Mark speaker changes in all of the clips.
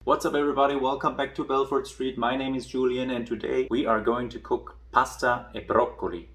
Speaker 1: What's up everybody, welcome back to Belfort Street. My name is Julian and today we are going to cook pasta e broccoli.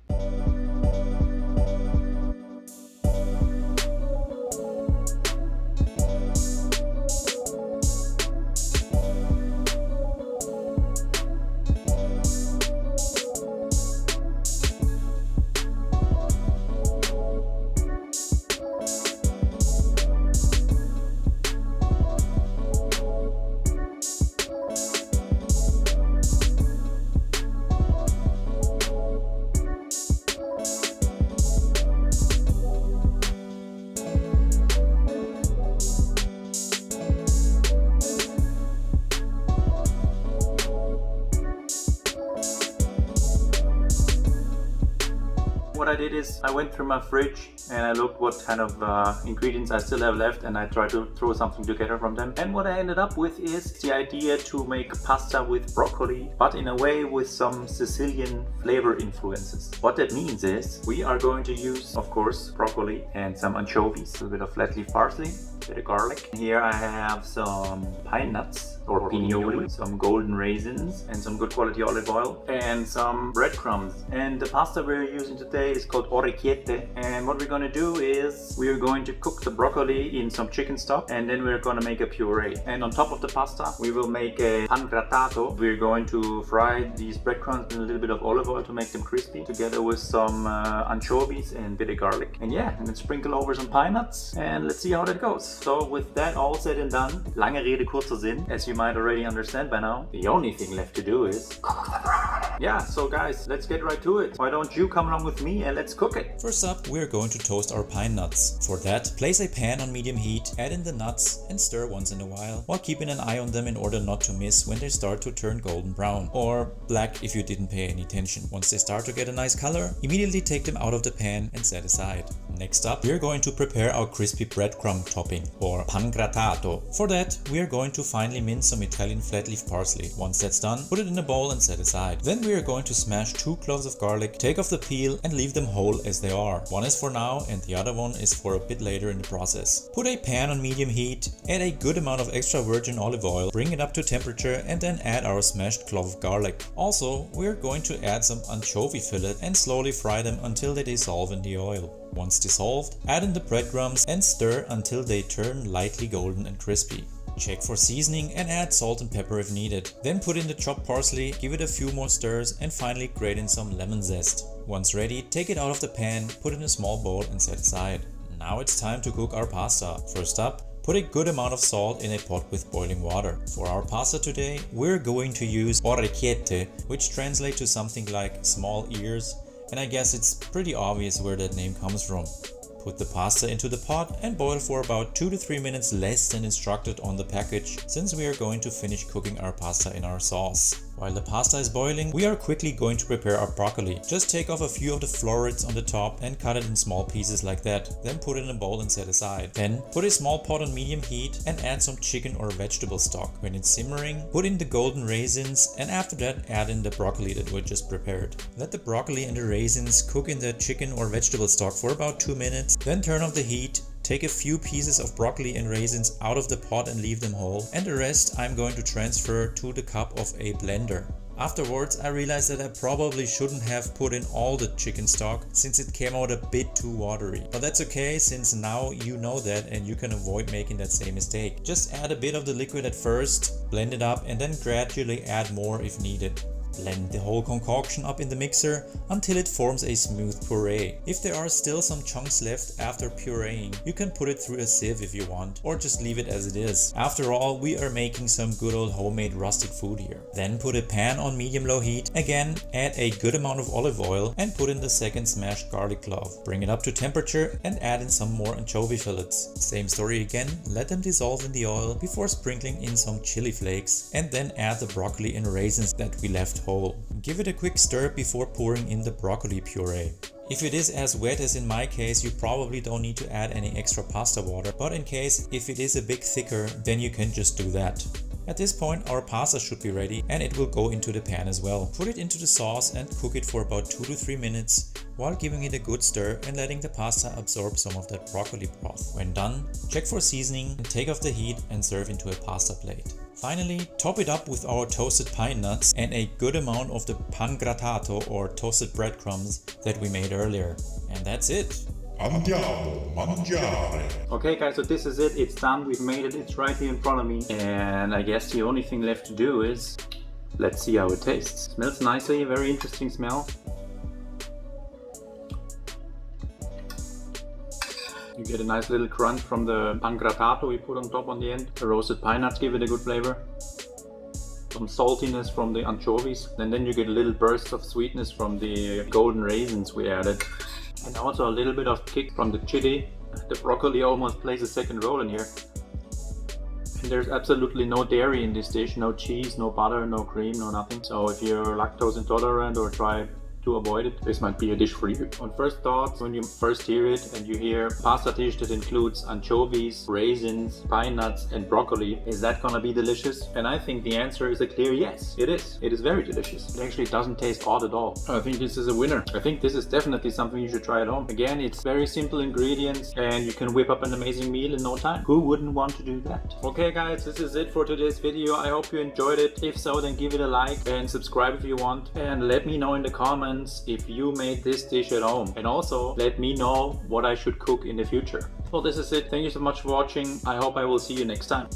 Speaker 1: What I did is I went through my fridge and I looked what kind of ingredients I still have left, and I tried to throw something together from them. And what I ended up with is the idea to make pasta with broccoli, but in a way with some Sicilian flavor influences. What that means is we are going to use, of course, broccoli and some anchovies, a little bit of flat leaf parsley, a bit of garlic. Here I have some pine nuts or pignoli, some golden raisins and some good quality olive oil and some breadcrumbs. And the pasta we're using today is called Orecchiette, and what we're going to do is we're going to cook the broccoli in some chicken stock, and then we're going to make a puree. And on top of the pasta we will make a pan grattato. We're going to fry these breadcrumbs in a little bit of olive oil to make them crispy, together with some anchovies and a bit of garlic. And yeah, and then sprinkle over some pine nuts and let's see how that goes. So with that all said and done, lange Rede kurzer Sinn, as you might already understand by now, the only thing left to do is cook the broccoli. Yeah, so guys, let's get right to it. Why don't you come along with me and let's cook it.
Speaker 2: First up, we're going to toast our pine nuts. For that, place a pan on medium heat, add in the nuts and stir once in a while keeping an eye on them in order not to miss when they start to turn golden brown, or black if you didn't pay any attention. Once they start to get a nice color, immediately take them out of the pan and set aside. Next up, we are going to prepare our crispy breadcrumb topping, or pan grattato. For that, we are going to finely mince some Italian flat leaf parsley. Once that's done, put it in a bowl and set aside. Then we are going to smash 2 cloves of garlic, take off the peel and leave them whole as they are. One is for now and the other one is for a bit later in the process. Put a pan on medium heat, add a good amount of extra virgin olive oil, bring it up to temperature and then add our smashed clove of garlic. Also, we are going to add some anchovy fillet and slowly fry them until they dissolve in the oil. Once dissolved, add in the breadcrumbs and stir until they turn lightly golden and crispy. Check for seasoning and add salt and pepper if needed. Then put in the chopped parsley, give it a few more stirs and finally grate in some lemon zest. Once ready, take it out of the pan, put it in a small bowl and set aside. Now it's time to cook our pasta. First up, put a good amount of salt in a pot with boiling water. For our pasta today, we're going to use orecchiette, which translates to something like small ears, and I guess it's pretty obvious where that name comes from. Put the pasta into the pot and boil for about 2 to 3 minutes less than instructed on the package, since we are going to finish cooking our pasta in our sauce. While the pasta is boiling, we are quickly going to prepare our broccoli. Just take off a few of the florets on the top and cut it in small pieces like that. Then put it in a bowl and set aside. Then put a small pot on medium heat and add some chicken or vegetable stock. When it's simmering, put in the golden raisins and after that add in the broccoli that we just prepared. Let the broccoli and the raisins cook in the chicken or vegetable stock for about 2 minutes. Then turn off the heat. Take a few pieces of broccoli and raisins out of the pot and leave them whole, and the rest I'm going to transfer to the cup of a blender. Afterwards I realized that I probably shouldn't have put in all the chicken stock, since it came out a bit too watery. But that's okay, since now you know that and you can avoid making that same mistake. Just add a bit of the liquid at first, blend it up and then gradually add more if needed. Blend the whole concoction up in the mixer until it forms a smooth puree. If there are still some chunks left after pureeing, you can put it through a sieve if you want, or just leave it as it is. After all, we are making some good old homemade rustic food here. Then put a pan on medium-low heat. Again, add a good amount of olive oil and put in the second smashed garlic clove. Bring it up to temperature and add in some more anchovy fillets. Same story again, let them dissolve in the oil before sprinkling in some chili flakes, and then add the broccoli and raisins that we left whole. Give it a quick stir before pouring in the broccoli puree. If it is as wet as in my case, you probably don't need to add any extra pasta water, but in case if it is a bit thicker, then you can just do that. At this point our pasta should be ready and it will go into the pan as well. Put it into the sauce and cook it for about 2 to 3 minutes while giving it a good stir and letting the pasta absorb some of that broccoli broth. When done, check for seasoning and take off the heat and serve into a pasta plate. Finally, top it up with our toasted pine nuts and a good amount of the pan grattato or toasted breadcrumbs that we made earlier. And that's it.
Speaker 3: Andiamo a mangiare.
Speaker 1: Okay guys, so this is it. It's done. We've made it. It's right here in front of me. And I guess the only thing left to do is let's see how it tastes. Smells nicely. Very interesting smell. You get a nice little crunch from the pan grattato we put on top on the end. The roasted pine nuts give it a good flavor. Some saltiness from the anchovies. And then you get a little burst of sweetness from the golden raisins we added. And also a little bit of kick from the chili. The broccoli almost plays a second role in here. And there's absolutely no dairy in this dish, no cheese, no butter, no cream, no nothing. So if you're lactose intolerant or try to avoid it, this might be a dish for you. On first thoughts, when you first hear it and you hear pasta dish that includes anchovies, raisins, pine nuts and broccoli, is that gonna be delicious? And I think the answer is a clear yes. It is. It is very delicious. It actually doesn't taste odd at all. I think this is a winner. I think this is definitely something you should try at home. Again, it's very simple ingredients and you can whip up an amazing meal in no time. Who wouldn't want to do that? Okay guys, this is it for today's video. I hope you enjoyed it. If so, then give it a like and subscribe if you want. And let me know in the comments if you made this dish at home, and also let me know what I should cook in the future. Well, this is it. Thank you so much for watching. I hope I will see you next time.